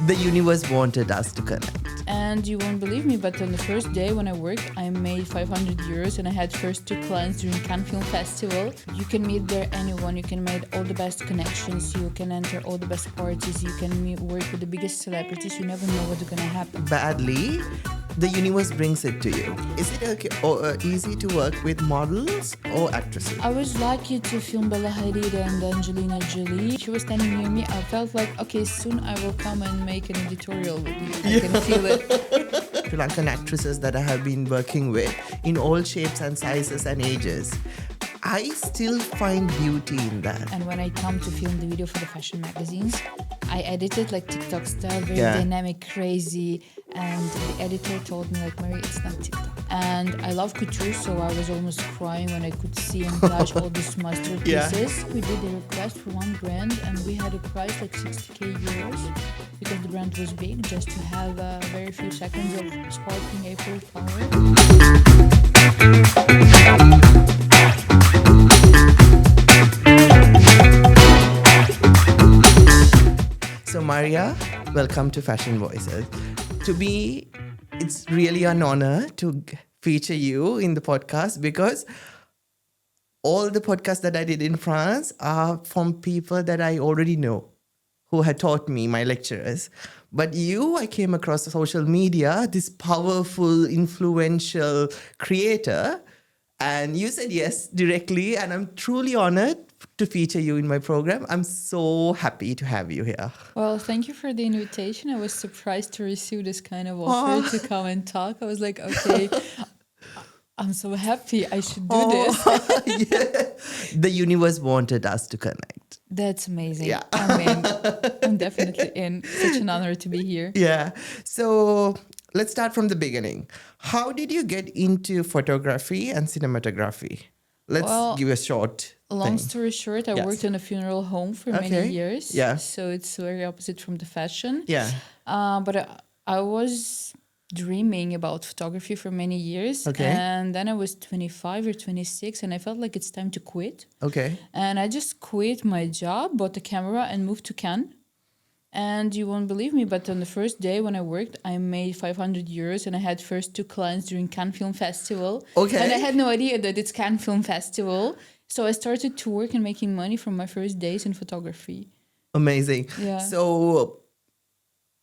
The universe wanted us to connect. And you won't believe me, but on the first day when I worked, I made 500 euros and I had first 2 clients during Cannes Film Festival. You can meet there anyone, you can make all the best connections, you can enter all the best parties, you can work with the biggest celebrities, you never know what's gonna happen. Badly, the universe brings it to you. Is it easy to work with models or actresses? I was lucky to film Bella Hadid and Angelina Jolie. She was standing near me. I felt like, okay, soon I will come and make an editorial with you. I can feel it. Sri Lankan actresses that I have been working with in all shapes and sizes and ages, I still find beauty in that. And when I come to film the video for the fashion magazines, I edit it like TikTok style, very dynamic, crazy. And the editor told me, like, Maria, it's not TikTok. And I love couture, so I was almost crying when I could see and touch all these masterpieces. We did a request for one brand, and we had a price like 60k euros because the brand was big, just to have very few seconds of sparkling April flower. So Maria, welcome to Fashion Voices. To me, it's really an honor to feature you in the podcast because all the podcasts that I did in France are from people that I already know who had taught me, my lecturers. But you, I came across social media, this powerful, influential creator, and you said yes directly, and I'm truly honored to feature you in my program. I'm so happy to have you here. Well, thank you for the invitation. I was surprised to receive this kind of offer to come and talk. I was like, okay, I'm so happy. I should do this. Yeah. The universe wanted us to connect. That's amazing. Yeah. I mean, I'm definitely in. Such an honor to be here. Yeah. So let's start from the beginning. How did you get into photography and cinematography? Let's give a short Long thing. story short, I worked in a funeral home for many years. Yeah. So it's very opposite from the fashion. Yeah. But I was dreaming about photography for many years. Okay. And then I was 25 or 26 and I felt like it's time to quit. Okay. And I just quit my job, bought a camera and moved to Cannes. And you won't believe me, but on the first day when I worked, I made 500 euros and I had first 2 clients during Cannes Film Festival. Okay. And I had no idea that it's Cannes Film Festival. So I started to work and making money from my first days in photography. Amazing. Yeah. So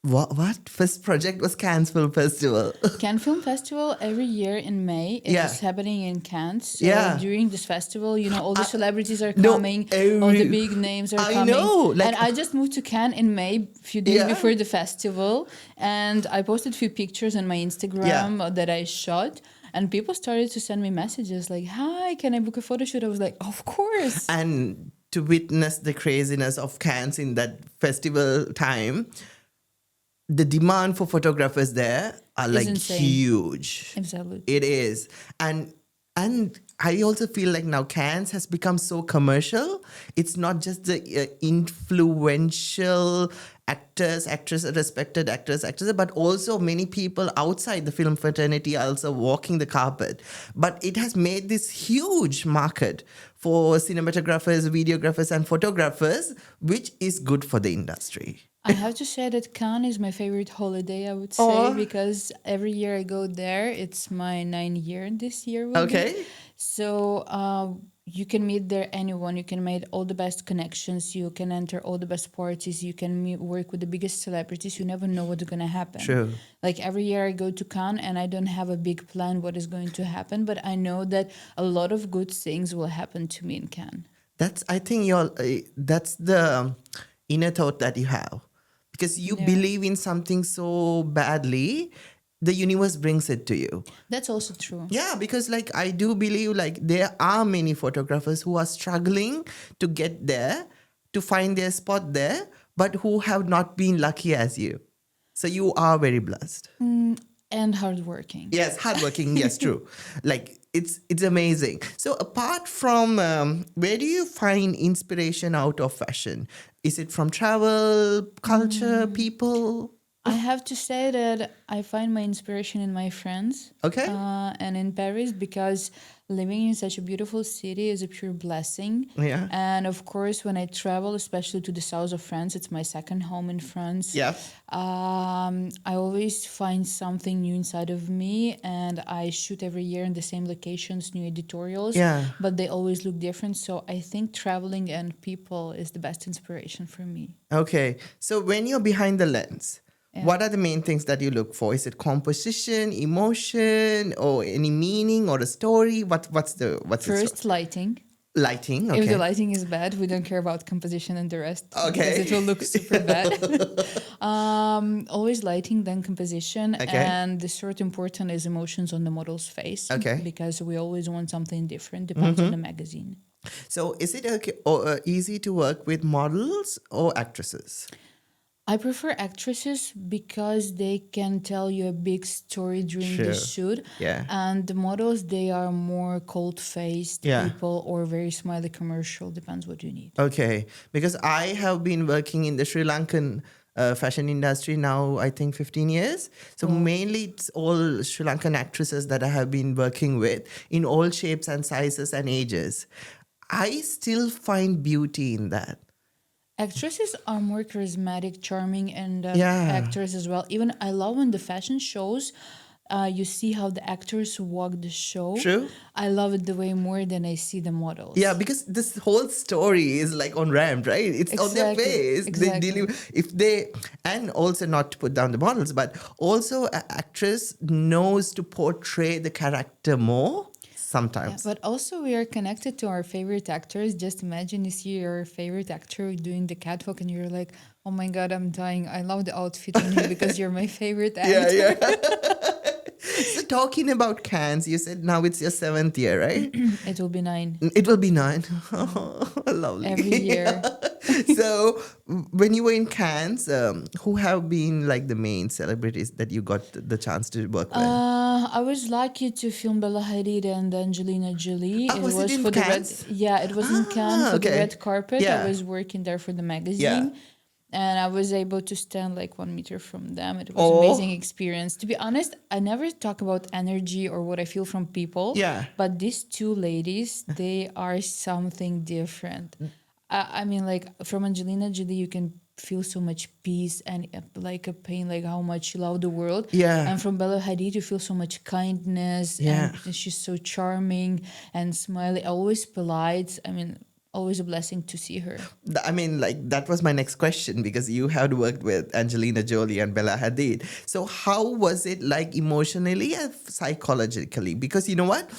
what first project was Cannes Film Festival? Cannes Film Festival every year in May is happening in Cannes. So during this festival, you know, all the celebrities are coming, all the big names are coming. I know. And I just moved to Cannes in May, a few days before the festival. And I posted a few pictures on my Instagram that I shot. And people started to send me messages like, hi, can I book a photo shoot? I was like, of course. And to witness the craziness of Cannes in that festival time, the demand for photographers there are like huge. Absolutely. It is. And I also feel like now Cannes has become so commercial. It's not just the influential actors, actresses, respected actors, actresses, but also many people outside the film fraternity are also walking the carpet. But it has made this huge market for cinematographers, videographers, and photographers, which is good for the industry. I have to say that Cannes is my favorite holiday, I would say, because every year I go there. It's my 9th year this year. Okay. So you can meet there anyone. You can make all the best connections. You can enter all the best parties. You can work with the biggest celebrities. You never know what's going to happen. True. Like every year I go to Cannes and I don't have a big plan what is going to happen, but I know that a lot of good things will happen to me in Cannes. That's the inner thought that you have. Because you believe in something so badly, the universe brings it to you. That's also true. Yeah, because like I do believe like there are many photographers who are struggling to get there, to find their spot there, but who have not been lucky as you. So you are very blessed. And hardworking. Yes, hardworking. Yes, true. Like it's amazing. So apart from where do you find inspiration out of fashion? Is it from travel, culture, people? I have to say that I find my inspiration in my friends Okay. and in Paris because living in such a beautiful city is a pure blessing. Yeah. And of course, when I travel, especially to the south of France, it's my second home in France. Yeah. I always find something new inside of me, and I shoot every year in the same locations, new editorials, Yeah. but they always look different. So I think traveling and people is the best inspiration for me. Okay. So when you're behind the lens, Yeah. what are the main things that you look for? Is it composition, emotion, or any meaning or a story? What's the First, lighting. lighting? If the Okay. lighting is bad, we don't care about composition and the rest because Okay. it will look super bad. Always lighting, then composition. Okay. And the sort important is emotions on the model's face Okay. because we always want something different, depends on the magazine. So is it okay, or, easy to work with models or actresses? I prefer actresses because they can tell you a big story during Sure. the shoot. Yeah. And the models, they are more cold-faced Yeah. people or very smiley commercial, depends what you need. Okay, because I have been working in the Sri Lankan fashion industry now, I think 15 years. So mainly it's all Sri Lankan actresses that I have been working with in all shapes and sizes and ages. I still find beauty in that. Actresses are more charismatic, charming, and Yeah. actors as well. Even I love when the fashion shows, you see how the actors walk the show. True. I love it the way more than I see the models. Yeah, because this whole story is like on ramp, right? It's on their Exactly, face. exactly. They deliver if they, and also not to put down the models, but also an actress knows to portray the character more Yeah, sometimes. but also we are connected to our favorite actors. Just imagine you see your favorite actor doing the catwalk and you're like, oh my God, I'm dying. I love the outfit on you because you're my favorite actor. Yeah. So talking about Cannes, you said now it's your 7th year, right? It will be 9 It will be 9. Lovely. every year. So when you were in Cannes, who have been like the main celebrities that you got the chance to work with? I was lucky to film Bella Hadid and Angelina Jolie. Was it in for the red. Cannes? Yeah, it was in Cannes for the okay. red carpet. Yeah. I was working there for the magazine, and I was able to stand like 1 meter from them. It was an amazing experience. To be honest, I never talk about energy or what I feel from people. Yeah. But these two ladies, they are something different. I mean, like from Angelina Jolie, you can feel so much peace and like a pain, like how much you love the world. Yeah. And from Bella Hadid, you feel so much kindness. Yeah. And she's so charming and smiley, always polite. I mean, always a blessing to see her. I mean, like, that was my next question because you had worked with Angelina Jolie and Bella Hadid. So, how was it like emotionally and psychologically? Because you know what?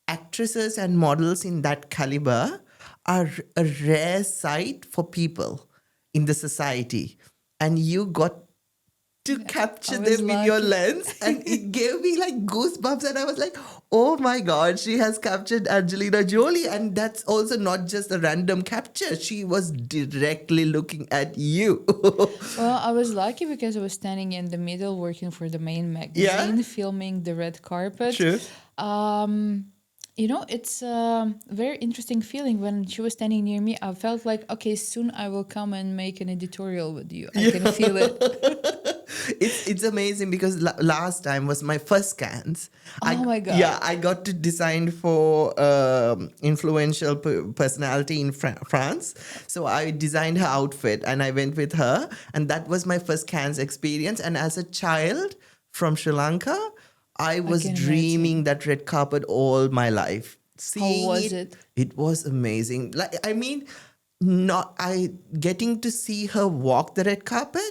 Actresses and models in that caliber are a rare sight for people in the society. And you got to capture I was them in your lucky. lens, and it gave me like goosebumps, and I was like, oh my god, she has captured Angelina Jolie. And that's also not just a random capture, she was directly looking at you. Well, I was lucky because I was standing in the middle working for the main magazine, filming the red carpet. True. You know, it's a very interesting feeling. When she was standing near me, I felt like, okay, soon I will come and make an editorial with you. I can feel it. It's amazing because last time was my first Cannes. My God. Yeah, I got to design for influential personality in France. So I designed her outfit and I went with her, and that was my first Cannes experience. And as a child from Sri Lanka, I was can dreaming that red carpet all my life. Seeing was it? It was amazing. Like, I mean, not I getting to see her walk the red carpet.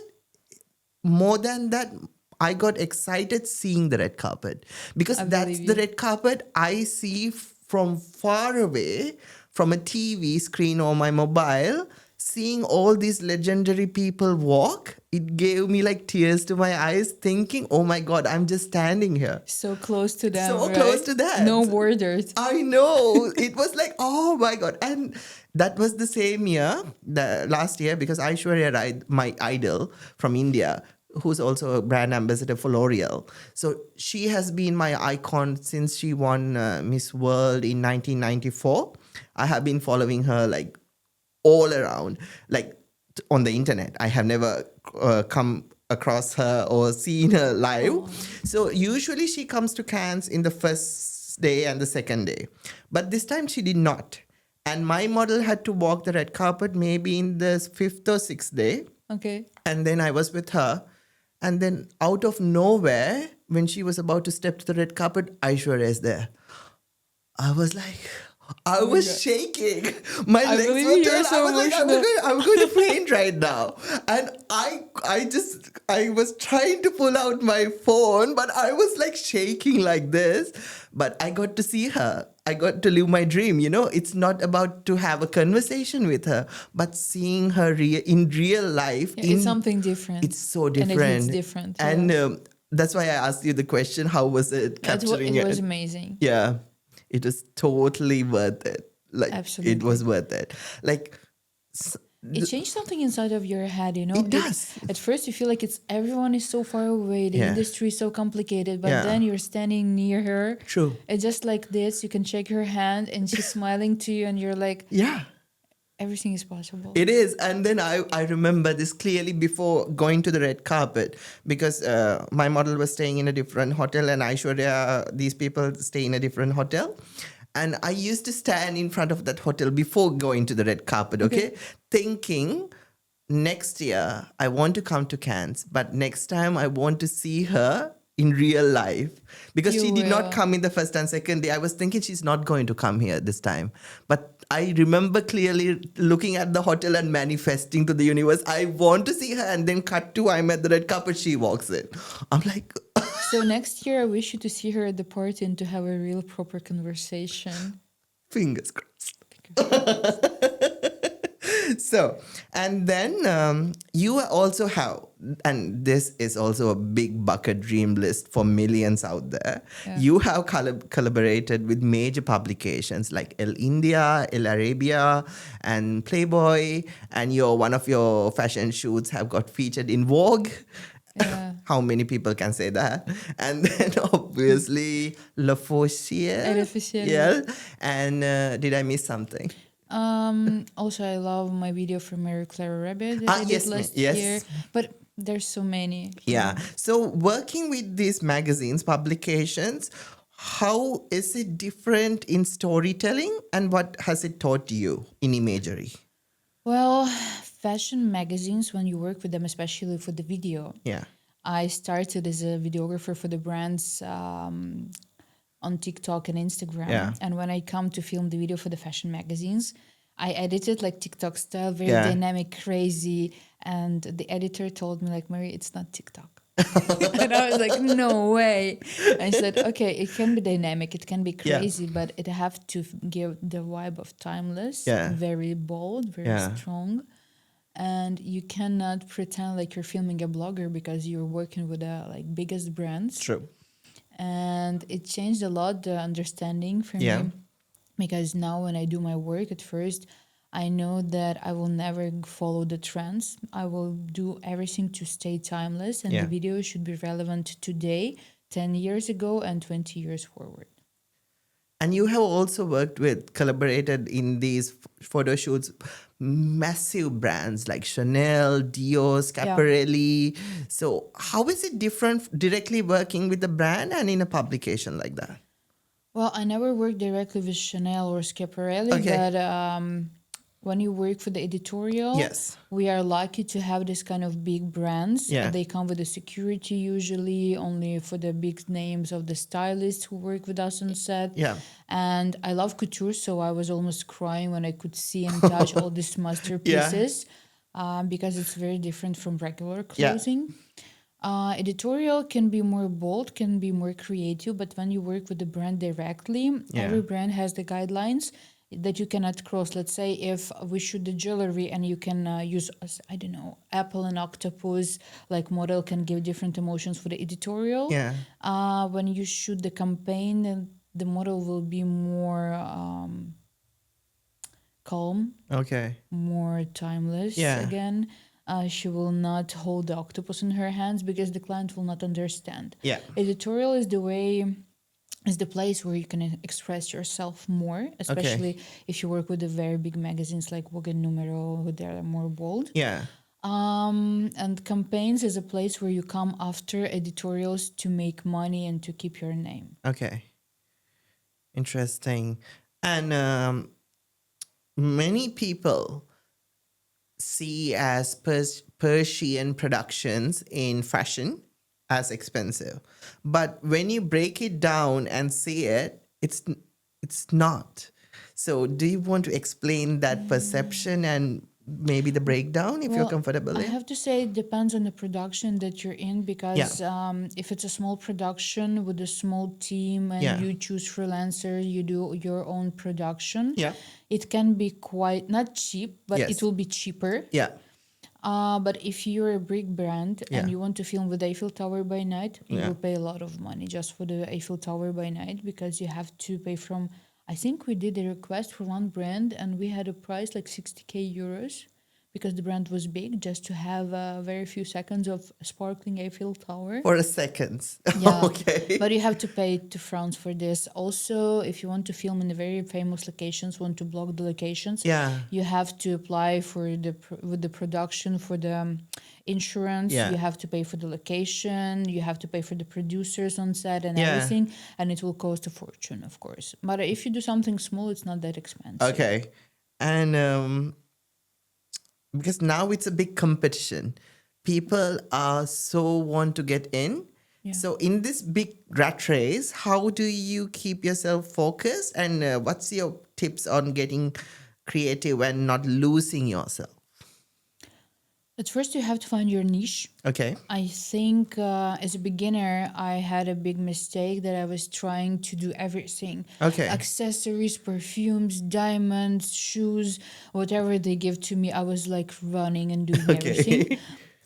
More than that, I got excited seeing the red carpet because that's the red carpet I see from far away from a TV screen or my mobile. Seeing all these legendary people walk, it gave me like tears to my eyes, thinking, oh my God, I'm just standing here. So close to them. So right? close to that. No borders. I know. It was like, oh my God. And that was the same year, the last year, because Aishwarya Rai, my idol from India, who's also a brand ambassador for L'Oreal. So she has been my icon since she won Miss World in 1994. I have been following her like all around, like on the internet. I have never come across her or seen her live. So usually she comes to Cannes in the first day and the second day. But this time she did not. And my model had to walk the red carpet maybe in the fifth or sixth day. Okay. And then I was with her. And then out of nowhere, when she was about to step to the red carpet, Aishwarya is there. I was like, I was God. shaking. My I legs believe were you're turned. so I was like, emotional. I'm going to faint right now. And I was trying to pull out my phone, but I was like shaking like this. But I got to see her. I got to live my dream. You know, it's not about to have a conversation with her, but seeing her in real life. Yeah, it's something different. It's so And different. it hits different. And yeah. That's why I asked you the question, how was it capturing It was amazing. Yeah, it was totally worth it. Like, Absolutely. it was worth it. Like, It changed something inside of your head, you know? It does. At first you feel like everyone is so far away, the Yeah. industry is so complicated, but Yeah. then you're standing near her. True. It's just like this, you can shake her hand and she's smiling to you and you're like, Yeah. everything is possible. It is. And then I remember this clearly before going to the red carpet, because my model was staying in a different hotel and Aishwarya, these people stay in a different hotel. And I used to stand in front of that hotel before going to the red carpet, okay? Thinking, next year I want to come to Cannes, but next time I want to see her in real life, because You she did not will. come in the first and second day. I was thinking she's not going to come here this time. But I remember clearly looking at the hotel and manifesting to the universe, I want to see her, and then cut to I'm at the red carpet, she walks in. I'm like... So next year I wish you to see her at the party and to have a real proper conversation. Fingers crossed. So, and then you also have, and this is also a big bucket dream list for millions out there. Yeah. You have collaborated with major publications like Elle India, Elle Arabia, and Playboy, and one of your fashion shoots have got featured in Vogue. Yeah. How many people can say that? And then obviously Le Fauchier. Elle Officielle. Yeah. And did I miss something? Also, I love my video for Maria Kryvobok that I did last year. But there's so many. Yeah. So working with these magazines, publications, how is it different in storytelling, and what has it taught you in imagery? Well, fashion magazines, when you work with them, especially for the video, Yeah. I started as a videographer for the brands on TikTok and Instagram. Yeah. And when I come to film the video for the fashion magazines, I edited like TikTok style, very Yeah. dynamic, crazy. And the editor told me like, Maria, it's not TikTok. And I was like, no way. I said, okay, it can be dynamic, it can be crazy, but it have to give the vibe of timeless, very bold, very strong. And you cannot pretend like you're filming a blogger because you're working with the like biggest brands. True. And it changed a lot the understanding for me, because now when I do my work at first, I know that I will never follow the trends. I will do everything to stay timeless, and the video should be relevant today, 10 years ago, and 20 years forward. And you have also collaborated in these photo shoots, massive brands like Chanel, Dior, Schiaparelli. So how is it different directly working with the brand and in a publication like that? Well, I never worked directly with Chanel or Schiaparelli, but when you work for the editorial, we are lucky to have this kind of big brands. They come with the security usually, only for the big names of the stylists who work with us on set. And I love couture, so I was almost crying when I could see and touch all these masterpieces, because it's very different from regular clothing. Editorial can be more bold, can be more creative, but when you work with the brand directly, every brand has the guidelines that you cannot cross. Let's say if we shoot the jewelry and you can use, I don't know, apple and octopus, like model can give different emotions for the editorial. When you shoot the campaign, the model will be more calm, more timeless again. She will not hold the octopus in her hands because the client will not understand. Editorial is the place where you can express yourself more, especially if you work with the very big magazines like Vogue and Numero, who they are more bold. And campaigns is a place where you come after editorials to make money and to keep your name. Okay. Interesting. And many people see as Persian productions in fashion as expensive. But when you break it down and see it, it's not. So do you want to explain that perception and maybe the breakdown if you're Well, comfortable I in? have to say it depends on the production that you're in, Yeah. because if it's a small production with a small team and Yeah. you choose freelancers, you do your own production, Yeah. it can be quite not cheap, but it Yes. will be cheaper. Yeah. But if you're a big brand Yeah. and you want to film with the Eiffel Tower by night, you Yeah. will pay a lot of money just for the Eiffel Tower by night, because you have to pay from. I think we did a request for one brand and we had a price like 60k euros because the brand was big, just to have very few seconds of sparkling Eiffel Tower. For a second. Yeah, Okay. but you have to pay to France for this. Also, if you want to film in the very famous locations, want to block the locations, Yeah. you have to apply for with the production for the insurance. Yeah. You have to pay for the location. You have to pay for the producers on set and Yeah. everything, and it will cost a fortune, of course. But if you do something small, it's not that expensive. Okay. And because now it's a big competition. People are so want to get in. Yeah. So in this big rat race, how do you keep yourself focused? And what's your tips on getting creative and not losing yourself? At first, you have to find your niche. Okay. I think as a beginner, I had a big mistake that I was trying to do everything. Okay. Accessories, perfumes, diamonds, shoes, whatever they give to me, I was like running and doing everything. Okay.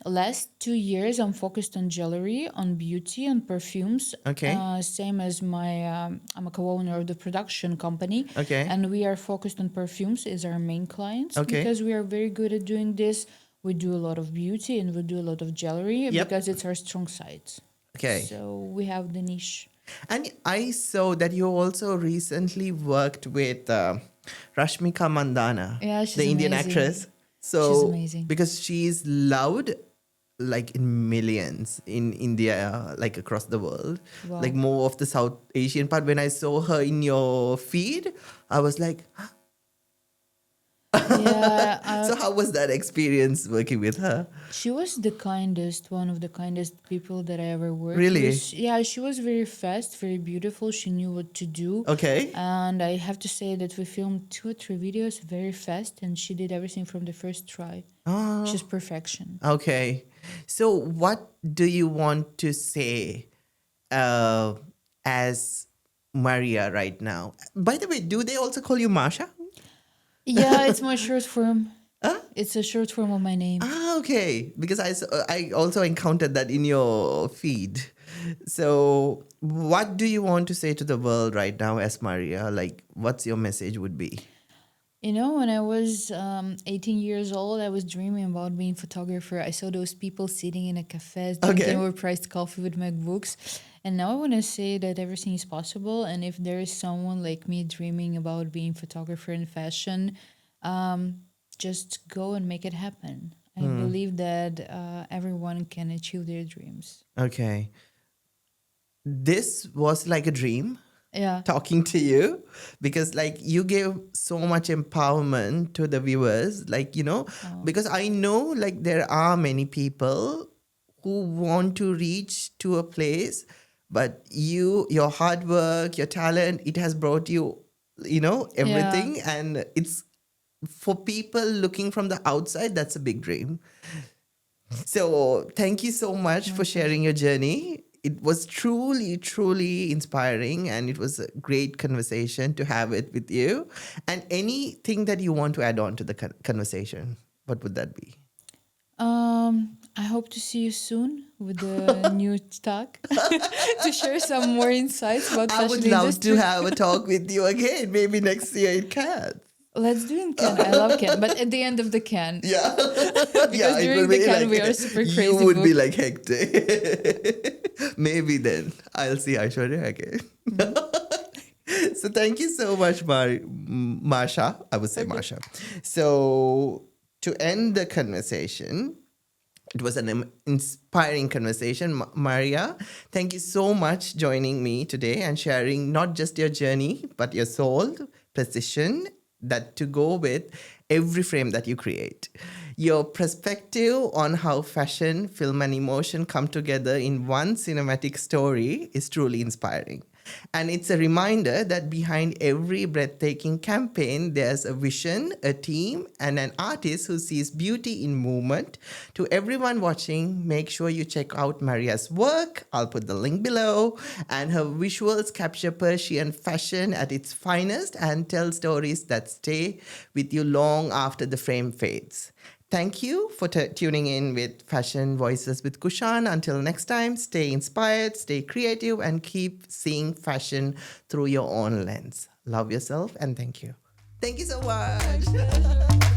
Last 2 years, I'm focused on jewelry, on beauty, and perfumes. Okay. Same as I'm a co-owner of the production company. Okay. And we are focused on perfumes as our main clients, Okay. because we are very good at doing this. We do a lot of beauty and we do a lot of jewelry because it's our strong sides. Okay. So we have the niche. And I saw that you also recently worked with Rashmika Mandana, Yeah, she's the Indian amazing. actress. So She's amazing. because she's loved like in millions in India, like across the world, Wow. like more of the South Asian part. When I saw her in your feed, I was like, Yeah, so how was that experience working with her? she was the kindest, one of the kindest people that I ever worked Really? with. Yeah, she was very fast, very beautiful. She knew what to do. Okay. And I have to say that we filmed 2 or 3 videos very fast, and she did everything from the first try. Oh. She's perfection. Okay. So what do you want to say as Maria right now? By the way, do they also call you Marsha? Yeah, it's my short form. It's a short form of my name. Ah, okay. Because I also encountered that in your feed. So what do you want to say to the world right now as Maria? Like, what's your message would be? You know, when I was 18 years old, I was dreaming about being a photographer. I saw those people sitting in a cafe drinking overpriced coffee with MacBooks. And now I want to say that everything is possible. And if there is someone like me dreaming about being a photographer in fashion, just go and make it happen. I believe that everyone can achieve their dreams. Okay. This was like a dream. Yeah. Talking to you, because like you gave so much empowerment to the viewers, like, because I know like there are many people who want to reach to a place, but your hard work, your talent, it has brought you, everything. And it's for people looking from the outside, that's a big dream. So thank you so much for sharing your journey. It was truly, truly inspiring, and it was a great conversation to have it with you. And anything that you want to add on to the conversation, what would that be? I hope to see you soon with the new talk to share some more insights about fashion I would love industry. to have a talk with you again. Maybe next year in Cannes. Let's do in Cannes. I love Cannes, but at the end of the Cannes. Yeah. Because during the Cannes we are super crazy. You would be like hectic. Maybe then I'll see Aishwarya again. So thank you so much, Marsha. I would say Marsha. So to end the conversation, It was an inspiring conversation. Maria, thank you so much joining me today and sharing not just your journey, but your soul, precision, that to go with every frame that you create. Your perspective on how fashion, film, and emotion come together in one cinematic story is truly inspiring. And it's a reminder that behind every breathtaking campaign, there's a vision, a team, and an artist who sees beauty in movement. To everyone watching, make sure you check out Maria's work. I'll put the link below. And her visuals capture Persian fashion at its finest and tell stories that stay with you long after the frame fades. Thank you for tuning in with Fashion Voices with Kushan. Until next time, stay inspired, stay creative, and keep seeing fashion through your own lens. Love yourself and thank you. Thank you so much.